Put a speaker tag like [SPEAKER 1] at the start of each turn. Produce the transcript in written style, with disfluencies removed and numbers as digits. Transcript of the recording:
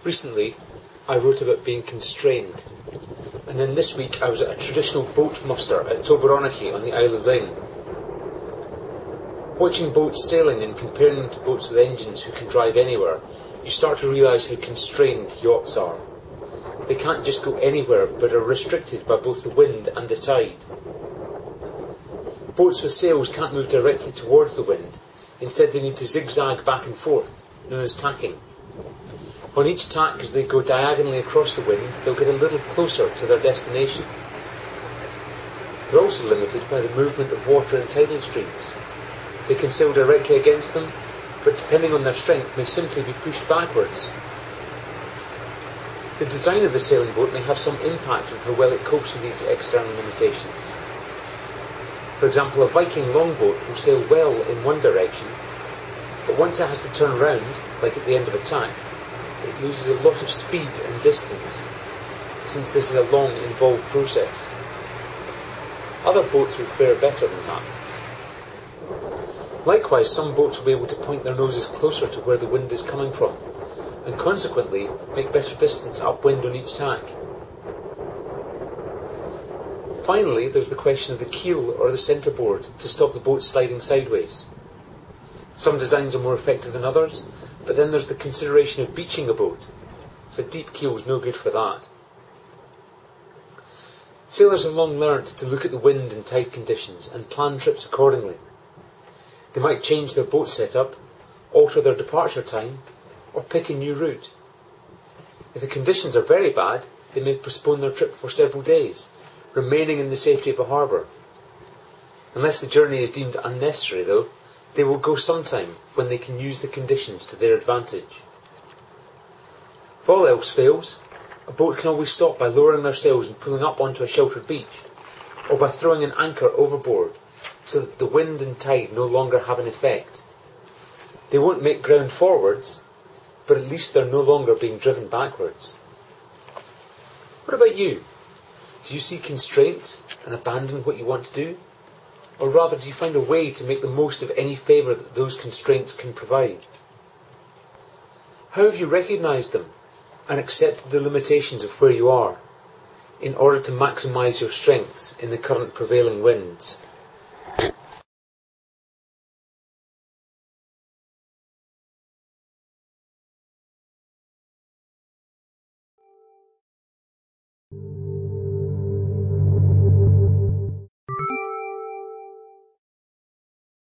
[SPEAKER 1] Recently, I wrote about being constrained, and then this week I was at a traditional boat muster at Toberonachie on the Isle of Ling. Watching boats sailing and comparing them to boats with engines who can drive anywhere, you start to realise how constrained yachts are. They can't just go anywhere, but are restricted by both the wind and the tide. Boats with sails can't move directly towards the wind. Instead, they need to zigzag back and forth, known as tacking. On each tack, as they go diagonally across the wind, they'll get a little closer to their destination. They're also limited by the movement of water and tidal streams. They can sail directly against them, but depending on their strength, may simply be pushed backwards. The design of the sailing boat may have some impact on how well it copes with these external limitations. For example, a Viking longboat will sail well in one direction, but once it has to turn round, like at the end of a tack, it loses a lot of speed and distance, since this is a long, involved process. Other boats will fare better than that. Likewise, some boats will be able to point their noses closer to where the wind is coming from, and consequently make better distance upwind on each tack. Finally, there's the question of the keel or the centreboard to stop the boat sliding sideways. Some designs are more effective than others, but then there's the consideration of beaching a boat, so a deep keel is no good for that. Sailors have long learnt to look at the wind and tide conditions and plan trips accordingly. They might change their boat setup, alter their departure time, or pick a new route. If the conditions are very bad, they may postpone their trip for several days, remaining in the safety of a harbour. Unless the journey is deemed unnecessary, though, they will go sometime when they can use the conditions to their advantage. If all else fails, a boat can always stop by lowering their sails and pulling up onto a sheltered beach, or by throwing an anchor overboard so that the wind and tide no longer have an effect. They won't make ground forwards, but at least they're no longer being driven backwards. What about you? Do you see constraints and abandon what you want to do? Or rather, do you find a way to make the most of any favour that those constraints can provide? How have you recognised them and accepted the limitations of where you are in order to maximise your strengths in the current prevailing winds?